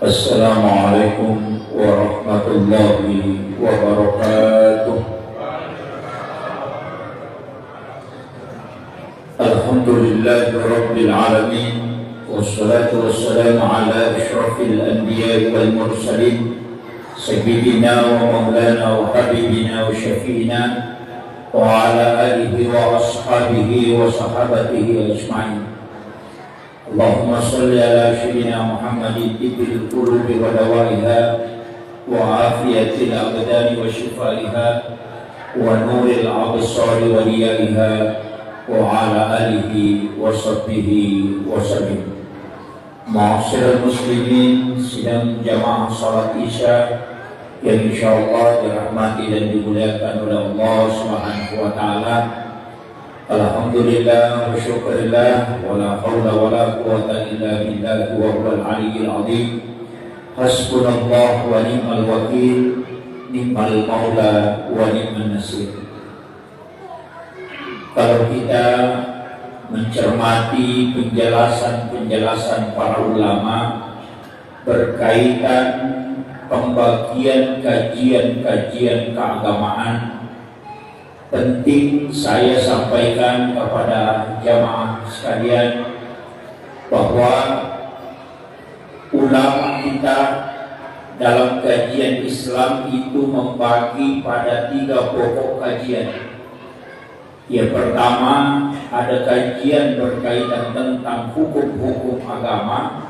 Assalamualaikum warahmatullahi wabarakatuh. Alhamdulillahi rabbil alamin, wassalatu wassalamu ala asyrafil anbiya'i wal mursalin, sayyidina wa maulana wa habibina wa syafi'ina wa ala alihi wa ashabihi wa sahabatihi ajma'in. Allahumma salli ala sayyidina Muhammadin tibbil qulubi wa dawaiha wa afiyatil abdani wa shifaiha wa nuril absari wa riyaiha wa ala alihi wa sahbihi wa sallim. Ma'asyiral muslimin, sidang jamaah salat Isya yang insyaallah dirahmati dan dimuliakan oleh Allah Subhanahu wa taala. Alhamdulillah wa syukurillah wa la hawla wa la quwwata illa billah wa huwal aliyyil azim. Hasbunallah wa ni'mal wakil, ni'mal maula wa ni'man nasir. Kalau kita mencermati penjelasan para ulama berkaitan pembagian kajian keagamaan, penting saya sampaikan kepada jamaah sekalian bahwa ulama kita dalam kajian Islam itu membagi pada 3 pokok kajian. Yang pertama, ada kajian berkaitan tentang hukum-hukum agama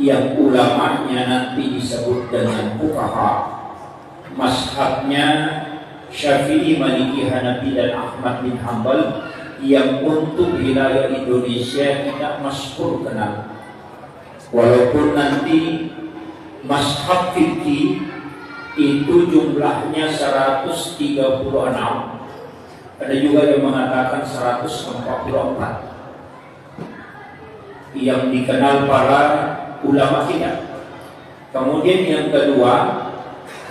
yang ulamanya nanti disebut dengan fuqaha, mazhabnya Syafi'i, Maliki, Hanafi dan Ahmad bin Hanbal, yang untuk wilayah Indonesia tidak masyhur kenal. Walaupun nanti mazhab fikih itu jumlahnya 136, ada juga yang mengatakan 144 yang dikenal para ulama kita. Kemudian yang kedua,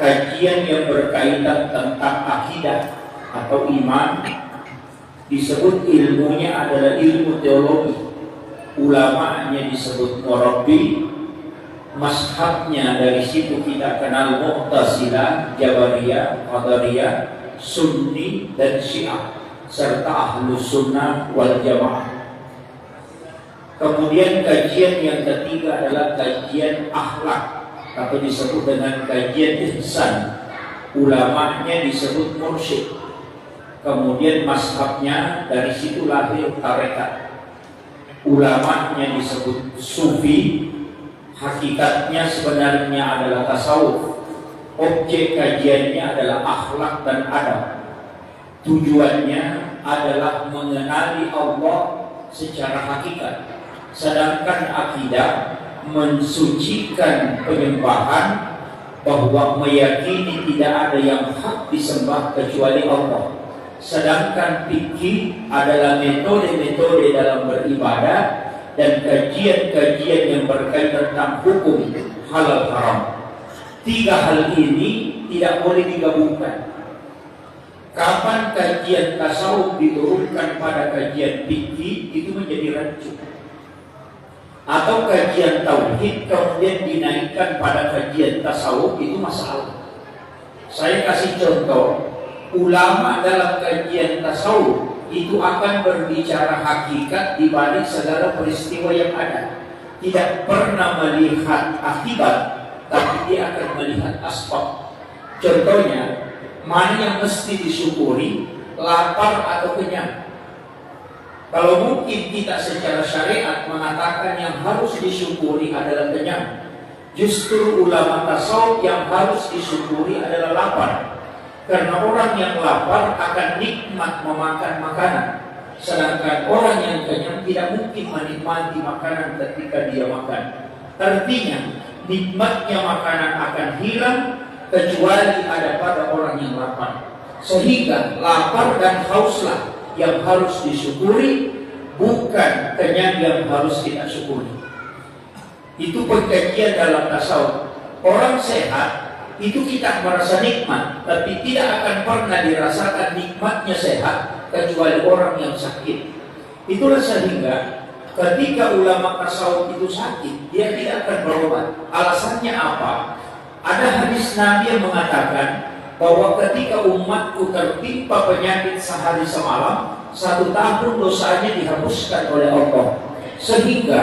kajian yang berkaitan tentang akidah atau iman, disebut ilmunya adalah ilmu teologi. Ulamanya disebut murabbi, mazhabnya dari situ kita kenal Mu'tazilah, Jabariyah, Qadariyah, Sunni dan Syiah, serta Ahlus Sunnah wal Jamaah. Kemudian kajian yang ketiga adalah kajian akhlak atau disebut dengan kajian ihsan. Ulamanya disebut mursyid. Kemudian mazhabnya dari situ lahir tarekat. Ulamanya disebut sufi. Hakikatnya sebenarnya adalah tasawuf. Objek kajiannya adalah akhlak dan adab. Tujuannya adalah mengenali Allah secara hakikat. Sedangkan akidah mensucikan penyembahan, bahwa meyakini tidak ada yang hak disembah kecuali Allah. Sedangkan fikih adalah metode-metode dalam beribadah dan kajian-kajian yang berkaitan tentang hukum halal haram. 3 hal ini tidak boleh digabungkan. Kapan kajian tasawuf diturunkan pada kajian fikih, itu menjadi rancu. Atau kajian tauhid kemudian dinaikkan pada kajian tasawuf, itu masalah. Saya kasih contoh, ulama dalam kajian tasawuf itu akan berbicara hakikat di balik segala peristiwa yang ada. Tidak pernah melihat akibat, tapi dia akan melihat asbab. Contohnya, mana yang mesti disyukuri, lapar atau kenyang? Kalau mungkin kita secara syariat mengatakan yang harus disyukuri adalah kenyang, justru ulama tasawuf yang harus disyukuri adalah lapar. Karena orang yang lapar akan nikmat memakan makanan, sedangkan orang yang kenyang tidak mungkin menikmati makanan ketika dia makan. Artinya, nikmatnya makanan akan hilang kecuali ada pada orang yang lapar. Sehingga lapar dan hauslah yang harus disyukuri, bukan kenyang yang harus kita syukuri. Itu pengkajian dalam tasawuf. Orang sehat itu kita merasa nikmat, tapi tidak akan pernah dirasakan nikmatnya sehat kecuali orang yang sakit. Itulah sehingga ketika ulama tasawuf itu sakit, dia tidak akan berobat. Alasannya apa? Ada hadis Nabi yang mengatakan bahwa ketika umatku tertimpa penyakit sehari semalam, 1 tahun dosanya dihapuskan oleh Allah. Sehingga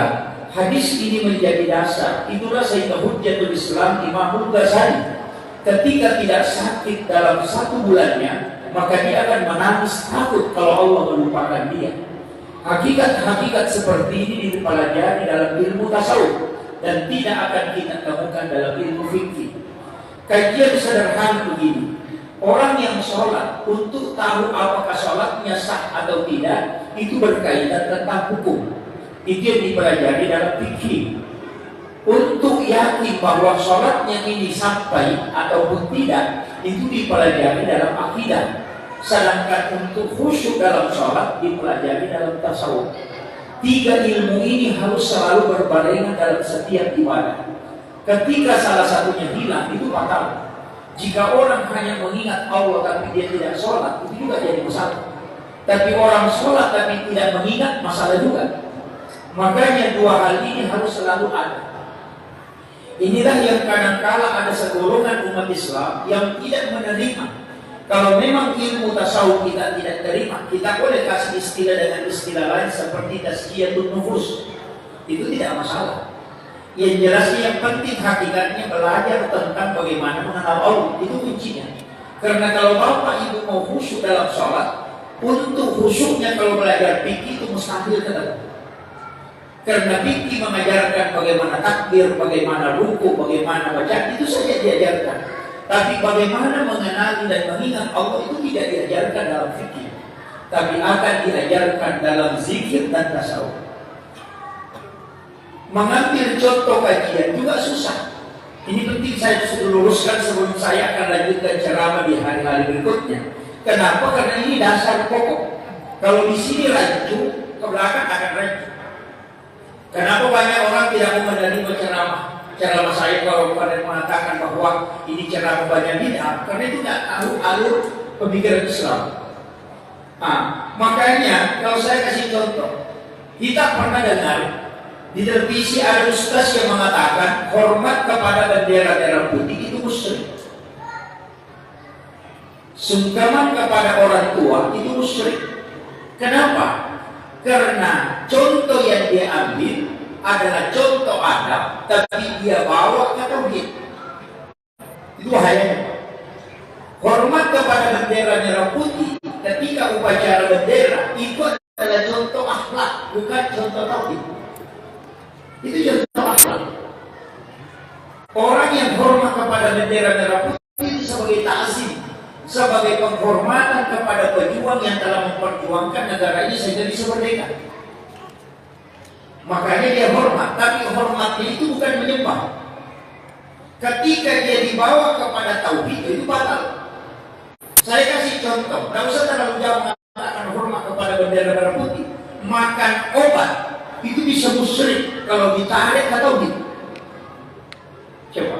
hadis ini menjadi dasar. Itulah sehingga Hujjatul Islam Imam Ghazali ketika tidak sakit dalam 1 bulannya, maka dia akan menangis takut kalau Allah melupakan dia. Hakikat-hakikat seperti ini dipelajari dalam ilmu tasawuf dan tidak akan kita temukan dalam ilmu fikih. Kajian sederhana begini. Orang yang sholat untuk tahu apakah sholatnya sah atau tidak, itu berkaitan tentang hukum. Itu yang dipelajari dalam fikih. Untuk yakin bahwa sholatnya ini sampai ataupun tidak, itu dipelajari dalam akidah. Sedangkan untuk khusyuk dalam sholat dipelajari dalam tasawuf. 3 ilmu ini harus selalu berbarengan dalam setiap ibadah. Ketika salah satunya hilang, itu fatal. Jika orang hanya mengingat Allah tapi dia tidak sholat, itu juga jadi masalah. Tapi orang sholat tapi tidak mengingat, masalah juga. Makanya 2 hal ini harus selalu ada. Inilah yang kadang-kala ada segolongan umat Islam yang tidak menerima. Kalau memang ilmu tasawuf kita tidak terima, kita boleh kasih istilah dengan istilah lain seperti tazkiyatun nufus. Itu tidak masalah. Yang jelasnya yang penting hakikatnya belajar tentang bagaimana mengenal Allah. Itu kuncinya. Karena kalau bapak ibu mau khusyuk dalam sholat, untuk khusyuknya kalau belajar fikih itu mustahil ketemu. Karena fikih mengajarkan bagaimana takbir, bagaimana ruku, bagaimana baca, itu saja diajarkan. Tapi bagaimana mengenali dan mengingat Allah itu tidak diajarkan dalam fikih, tapi akan diajarkan dalam zikir dan tasawuf. Mengambil contoh kajian juga susah. Ini penting saya sudah luruskan sebelum saya akan lanjutkan ceramah di hari-hari berikutnya. Kenapa? Karena ini dasar pokok. Kalau di sini rancu, ke belakang akan rancu. Kenapa banyak orang tidak mau menerima ceramah saya kalau pada mengatakan bahwa ini ceramah banyak bid'ah? Karena itu tidak tahu alur pemikiran Islam. Makanya kalau saya kasih contoh, kita pernah dengar di televisi ada ustaz yang mengatakan hormat kepada bendera merah putih itu musyrik. Sungkaman kepada orang tua itu musyrik. Kenapa? Karena contoh yang dia ambil adalah contoh adab, tapi dia bawa ke tauhid. Itu bahayanya. Hormat kepada bendera merah putih ketika upacara bendera itu adalah contoh akhlak, bukan contoh tauhid. Itu contoh akhlak. Orang yang hormat kepada bendera merah putih itu sebagai ta'zim, sebagai penghormatan kepada pejuang yang telah memperjuangkan negara ini sehingga bisa merdeka. Makanya dia hormat, tapi hormatnya itu bukan menyembah. Ketika dia dibawa kepada tauhid itu batal. Saya kasih contoh, tidak usah terlalu jauh mengatakan hormat kepada bendera merah putih. Makan obat itu bisa musyrik kalau ditarik ke tauhid. Coba.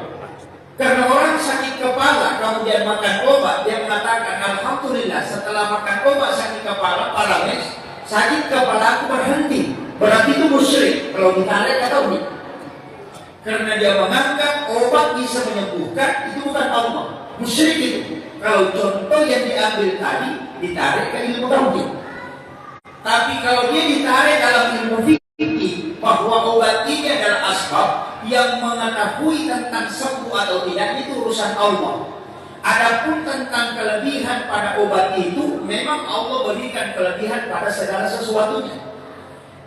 Karena orang sakit kepala kemudian makan obat, dia mengatakan alhamdulillah setelah makan obat sakit kepala, parames, sakit kepala aku berhenti. Berarti itu musyrik kalau ditarik ke tauhid. Karena dia menganggap obat bisa menyembuhkan, itu bukan Allah. Musyrik itu. Kalau contoh yang diambil tadi ditarik ke ilmu tauhid. Tapi kalau dia ditarik dalam ilmu fikih bahwa obat ini adalah asbab yang mengetahui tentang sembuh atau tidak itu urusan Allah. Adapun tentang kelebihan pada obat itu memang Allah berikan kelebihan pada segala sesuatunya.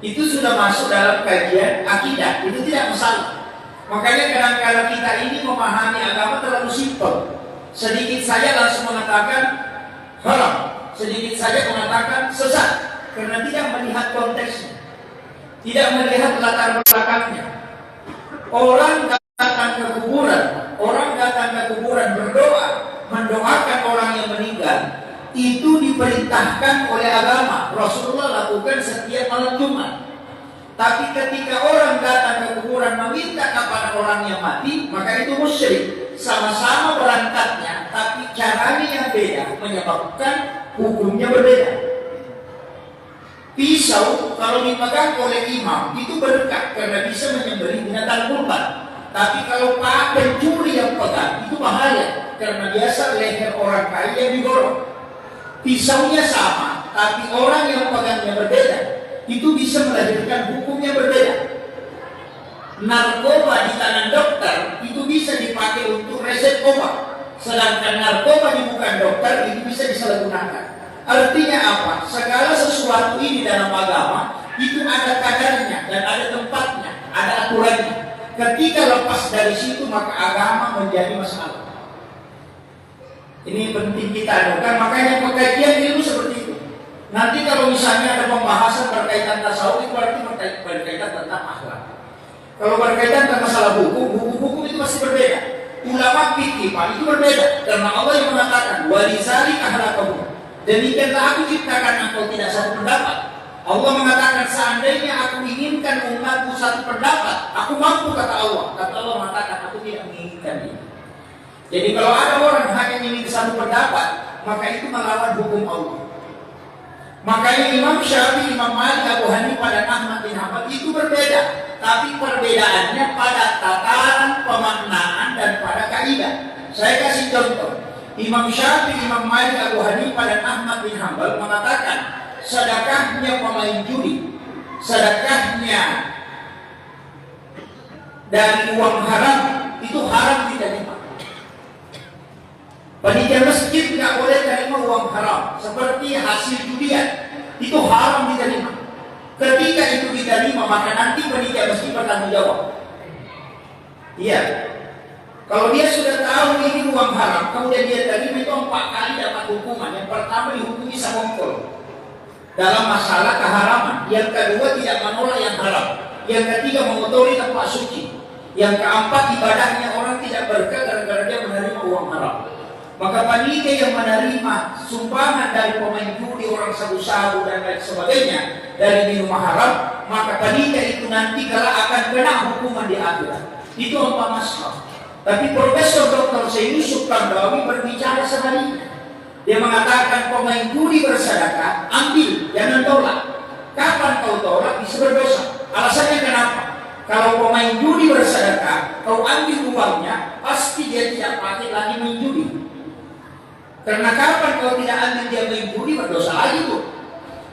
Itu sudah masuk dalam kajian akidah, itu tidak masalah. Makanya kadang-kadang kita ini memahami agama terlalu simpel. Sedikit saja langsung mengatakan haram, sedikit saja mengatakan sesat, karena tidak melihat konteksnya, tidak melihat latar belakangnya. Orang datang ke kuburan berdoa, mendoakan orang yang meninggal, itu diperintahkan oleh agama. Rasulullah lakukan setiap malam Jumat. Tapi ketika orang datang ke kuburan meminta kepada orang yang mati, maka itu musyrik. Sama-sama berangkatnya, tapi caranya yang beda, menyebabkan hukumnya berbeda. Pisau kalau dipegang oleh imam itu berkah karena bisa menyembelih binatang kurban. Tapi kalau pak pencuri yang pegang itu bahaya karena biasa leher orang kaya yang digorong. Pisaunya sama, tapi orang yang pegangnya berbeda. Itu bisa melahirkan hukum yang berbeda. Narkoba di tangan dokter itu bisa dipakai untuk resep obat, sedangkan narkoba di bukan dokter itu bisa disalahgunakan. Artinya apa? Segala sesuatu ini dalam agama itu ada kadarnya dan ada tempatnya, ada aturannya. Ketika lepas dari situ maka agama menjadi masalah. Ini penting kita adukan, makanya pengkajian ilmu seperti itu. Nanti kalau misalnya ada pembahasan berkaitan tasawuf itu berarti berkaitan tentang akhlak. Kalau berkaitan tentang masalah hukum itu masih berbeda. Ulama fikih itu berbeda karena Allah yang mengatakan walizalika khalaqakum. Demikianlah aku ciptakan engkau tidak satu pendapat. Allah mengatakan seandainya aku inginkan umatku satu pendapat, aku mampu, kata Allah. Kata Allah mengatakan aku tidak menginginkan ini. Jadi kalau ada orang hanya ingin satu pendapat, maka itu melawan hukum Allah. Makanya Imam Syafi'i, Imam Malik, Abu Hanifah dan Ahmad bin Hanbal itu berbeda, tapi perbedaannya pada tataran pemaknaan dan pada kaidah. Saya kasih contoh. Imam Syafi'i, Imam Malik, Abu Hanifah dan Ahmad bin Hanbal mengatakan sedekahnya pemain judi, sedekahnya dari uang haram itu haram diterima. Panitia masjid tidak boleh terima uang haram seperti hasil judian, itu haram diterima. Ketika itu diterima maka nanti panitia masjid bertanggung jawab. Iya. Kalau dia sudah tahu ini uang haram, kemudian dia terima, itu 4 kali dapat hukuman. Yang pertama dihukumi samongkol dalam masalah keharaman. Yang kedua tidak menolak yang haram. Yang ketiga mengotori tempat suci. Yang keempat ibadahnya orang tidak berkah gara-gara dia menerima uang haram. Maka panitia yang menerima sumbangan dari pemain judi, orang sabu-sabu dan lain sebagainya dari minuman haram, maka panitia itu nanti kala akan kena hukuman di akhirat. Itu 4 masalah. Tapi Profesor Dr. Said Yusuf Qaradawi berbicara sebaliknya. Dia mengatakan pemain judi bersedekah, ambil, jangan tolak. Kapan kau tolak bisa berdosa. Alasannya kenapa? Kalau pemain judi bersedekah, kau ambil uangnya, pasti dia tidak pakai lagi main judi. Karena kapan kau tidak ambil dia main judi, berdosa lagi tuh.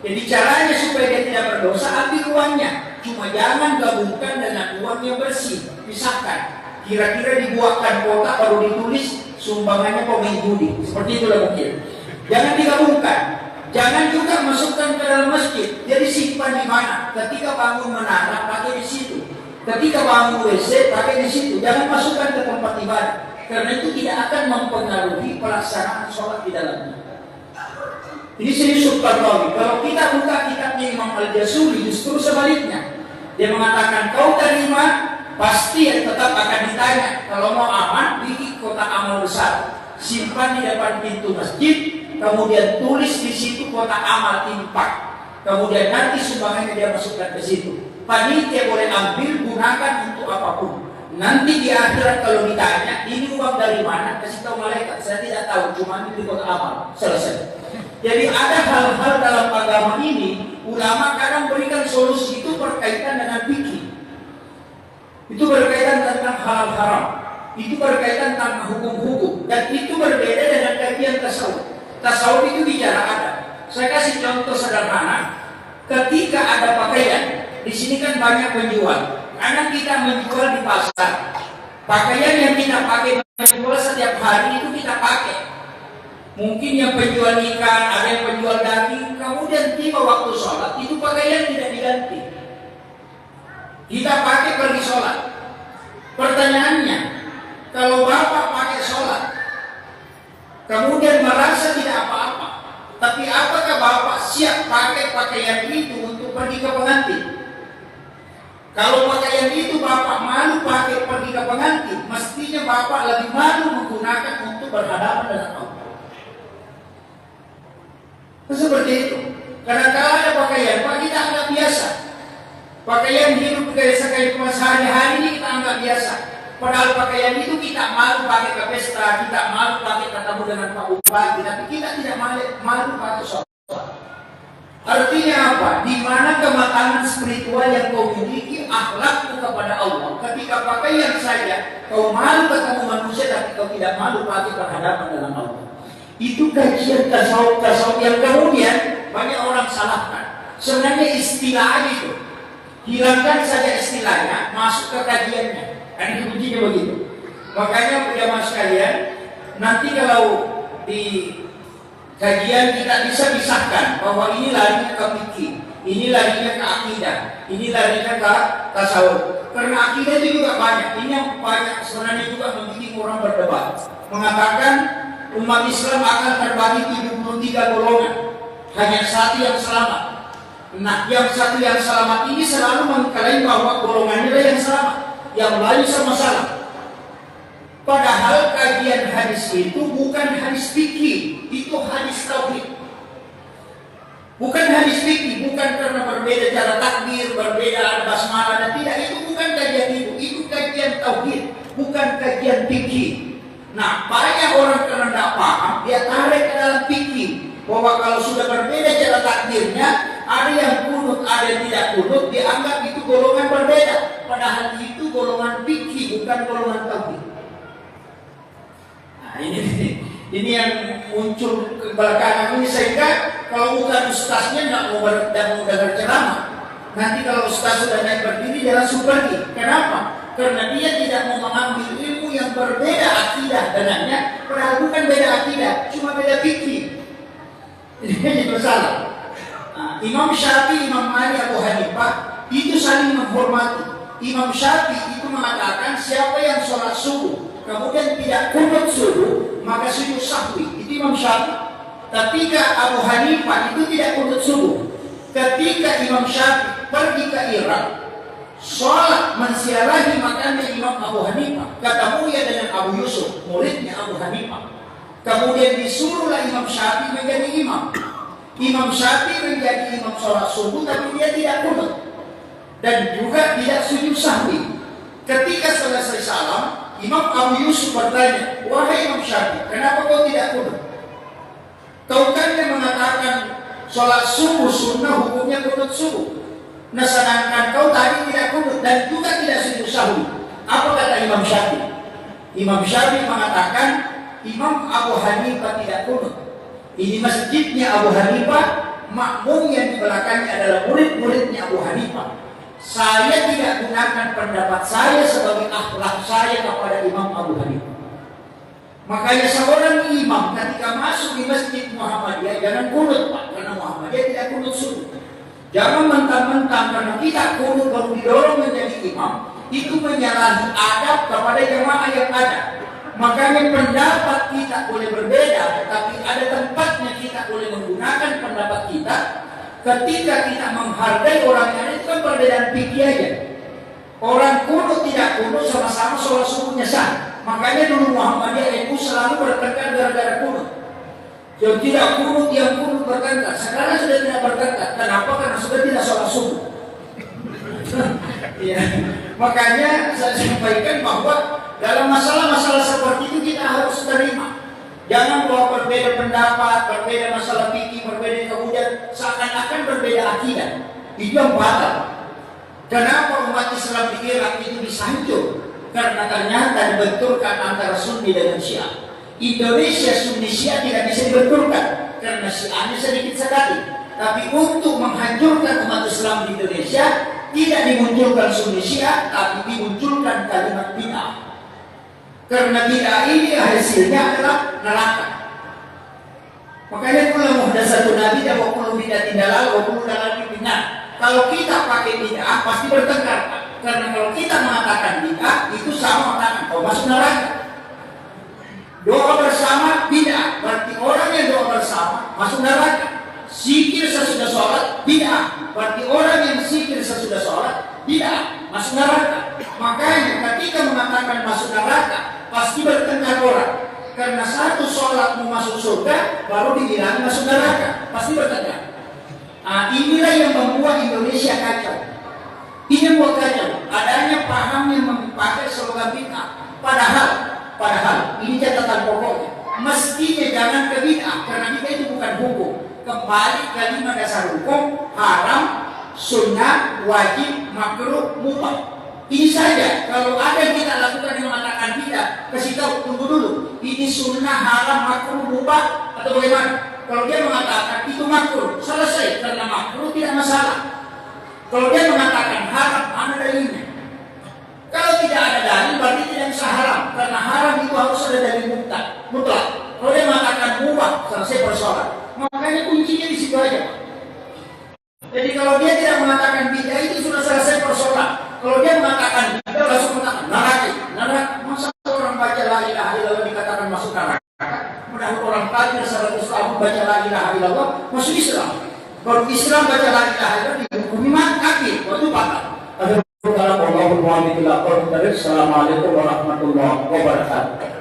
Jadi caranya supaya dia tidak berdosa, ambil uangnya. Cuma jangan gabungkan dengan uang yang bersih, pisahkan. Kira-kira dibuatkan kotak baru ditulis sumbangannya pemain judi. Seperti itulah mungkin. Jangan digabungkan. Jangan juga masukkan ke dalam masjid. Jadi simpan di mana? Ketika bangun menara pakai di situ. Ketika bangun WC pakai di situ. Jangan masukkan ke tempat ibadah. Karena itu tidak akan mempengaruhi pelaksanaan sholat di dalamnya. Ini serius Qaradawi. Kalau kita buka kitabnya Imam Al-Jazuli justru sebaliknya. Dia mengatakan kau terima, pasti tetap akan ditanya. Kalau mau aman, bikin kotak amal besar, simpan di depan pintu masjid, kemudian tulis di situ kotak amal impak. Kemudian nanti sumbangannya dia masukkan ke situ. Panitia boleh ambil, gunakan untuk apapun. Nanti di akhirat kalau ditanya, ini uang dari mana? Kasih tahu malaikat, saya tidak tahu, cuma ini kotak amal. Selesai. Jadi ada hal-hal dalam agama ini, ulama kadang berikan solusi itu berkaitan dengan fikih. Itu berkaitan tentang halal haram. Itu berkaitan tentang hukum-hukum. Dan itu berbeda dengan kajian tasawuf. Tasawuf itu bicara adab. Saya kasih contoh sederhana. Ketika ada pakaian, di sini kan banyak penjual. Karena kita menjual di pasar. Pakaian yang kita pakai menjual setiap hari itu kita pakai. Mungkin yang penjual ikan, ada yang penjual daging. Kemudian tiba waktu sholat, itu pakaian tidak diganti. Kita pakai pergi sholat. Pertanyaannya, kalau bapak pakai sholat, kemudian merasa tidak apa-apa, tapi apakah bapak siap pakai pakaian itu untuk pergi ke pengantin? Kalau pakaian itu bapak malu pakai pergi ke pengantin, mestinya bapak lebih malu menggunakan untuk berhadapan dengan Allah. Seperti itu. Karena kalau ada pakaian, Pak, kita anggap biasa. Pakaian hidup kayak sehari-hari ini kita anggap biasa. Padahal pakaian itu kita malu pakai ke pesta, kita malu pakai ketemu dengan Pak Bupati, tapi kita tidak malu pakai sholat. Artinya apa? Di mana kematangan spiritual yang kau miliki, akhlakmu kepada Allah. Ketika pakaian saja, kau malu ketemu manusia, tapi kau tidak malu pakai berhadapan dengan Allah. Itu kajian tasawuf yang kemudian banyak orang salahkan. Sebenarnya istilah itu, hilangkan saja istilahnya, masuk ke kajiannya. Kan itu kuncinya begitu. Makanya jamaah sekalian, nanti kalau di kajian kita bisa pisahkan bahwa ini larinya ke fikih, ini larinya ke akidah, ini larinya ke tasawuf. Karena akidah itu juga banyak. Ini yang banyak sebenarnya juga membuat orang berdebat, mengatakan umat Islam akan terbagi 73 golongan, hanya satu yang selamat. Nah, yang satu yang selamat ini selalu mengklaim bahwa golongannya yang selamat, yang lain sama salah. Padahal kajian hadis itu bukan hadis fikih, itu hadis tauhid. Bukan hadis fikih, bukan karena berbeda cara takbir, berbeda basmalah dan tidak, itu bukan kajian itu kajian tauhid, bukan kajian fikih. Nah, banyak orang karena tidak paham, dia tarik ke dalam fikih bahwa kalau sudah berbeda cara takbirnya, ada yang kunut, ada yang tidak kunut, dianggap itu golongan berbeda. Padahal itu golongan fikih, bukan golongan tauhid. Ini yang muncul ke belakangan ini, sehingga kalau bukan ustaznya nggak mau dengar ceramah. Nanti kalau ustaz sudah naik berdiri dia langsung pergi. Kenapa? Karena dia tidak mau mengambil ilmu yang berbeda akidah dengannya. Padahal bukan beda akidah, cuma beda fikih. Ini jadi masalah. Imam Syafi'i, Imam Malik, Abu Hanifah itu saling menghormati. Imam Syafi'i itu mengatakan siapa yang sholat subuh kemudian tidak kunut subuh, maka sujud sahwi. Itu Imam Syafi'i. Ketika Abu Hanifah itu tidak kunut subuh. Ketika Imam Syafi'i pergi ke Irak, sholat mensiarahi makamnya Imam Abu Hanifah, ketemu ya dengan Abu Yusuf, muridnya Abu Hanifah. Kemudian disuruhlah Imam Syafi'i menjadi imam. Imam Syafi'i menjadi imam sholat subuh, tapi dia tidak kunut dan juga tidak sujud sahwi. Ketika selesai salam, Imam Abu Yusuf bertanya, wahai Imam Syafi'i, kenapa kau tidak kunut? Kau kan yang mengatakan sholat subuh sunnah hukumnya kunut subuh. Nah, sedangkan kau tadi tidak kunut dan juga tidak sujud sahwi. Apa kata Imam Syafi'i? Imam Syafi'i mengatakan Imam Abu Hanifah tidak kunut. Ini masjidnya Abu Hanifah, makmum yang di belakangnya adalah murid-muridnya Abu Hanifah. Saya tidak gunakan pendapat saya sebagai akhlak saya kepada Imam Abu Hanifah. Makanya seorang imam ketika masuk di masjid Muhammadiyah jangan kunut, Pak, karena Muhammadiyah tidak kunut subuh. Jangan mentang-mentang karena kita kunut baru didorong menjadi imam, itu menyalahi adab kepada jamaah yang ada. Makanya pendapat kita boleh berbeda, tapi ada tempatnya kita boleh menggunakan pendapat kita. Ketika kita menghargai orang lain, itu kan perbedaan fikih aja. Orang kunut tidak kunut sama-sama sholat subuhnya sah. Makanya dulu Muhammadiyah itu selalu bertengkar gara-gara kunut. Yang tidak kunut, yang kunut bertengkar. Sekarang sudah tidak bertengkar. Kenapa? Karena sudah tidak sholat subuh. Ya. Makanya saya sampaikan bahwa dalam masalah-masalah seperti itu kita harus terima. Jangan bahwa berbeda pendapat, berbeda masalah fikih, berbeda kemudian seakan-akan berbeda akidah. Itu yang batal. Kenapa umat Islam di Irak itu bisa hancur? Karena ternyata dibenturkan antara Sunni dengan Syiah. Indonesia Sunni Syiah tidak bisa dibenturkan karena Syiahnya sedikit sekali. Tapi untuk menghancurkan umat Islam di Indonesia tidak dimunculkan Sunni Syiah, tapi dimunculkan kalimat bid'ah. Karena bid'ah ini hasilnya adalah neraka. Makanya kullu muhdatsatun nabi wa kullu bid'atin dalalah wa kullu dalalatin finnar. Kalau kita pakai bid'ah pasti bertengkar. Karena kalau kita mengatakan bid'ah itu sama mengatakan kau masuk neraka. Doa bersama bid'ah, berarti orang yang doa bersama masuk neraka. Zikir sesudah sholat bid'ah, berarti orang yang zikir sesudah sholat bid'ah, masuk neraka. Makanya ketika mengatakan masuk neraka pasti bertengkar orang. Karena satu sholat mau masuk surga baru dibilang masuk neraka, pasti bertengkar. Inilah yang membuat Indonesia kacau. Ini yang membuat kacau. Adanya paham yang memakai slogan bid'ah. Padahal ini catatan pokoknya. Mestinya jangan ke bid'ah karena bid'ah itu bukan hukum. balik ke 5 dasar hukum: haram, sunnah, wajib, makruh, mubah. Ini saja. Kalau ada yang kita lakukan yang mengatakan tidak, kasih tahu, tunggu dulu. Ini sunnah, haram, makruh, mubah atau bagaimana? Kalau dia mengatakan itu makruh, selesai, karena makruh tidak masalah. Kalau dia mengatakan haram, mana dalilnya? Kalau tidak ada dalil, berarti tidak bisa haram, karena haram itu harus ada dalil mutlak. Kalau dia mengatakan mubah, selesai persoalan. Makanya kuncinya di situ aja. Jadi kalau dia tidak mengatakan bid'ah, itu sudah selesai persoalan. Kalau dia mengatakan bid'ah, langsung mengatakan neraka. Masa orang baca la ilaha illallah dikatakan masuk neraka? Mudah orang kafir 100 tahun baca la ilaha illallah masuk Islam. Kalau Islam baca la ilaha illallah dihukumi kafir, itu batal. Assalamualaikum warahmatullahi wabarakatuh.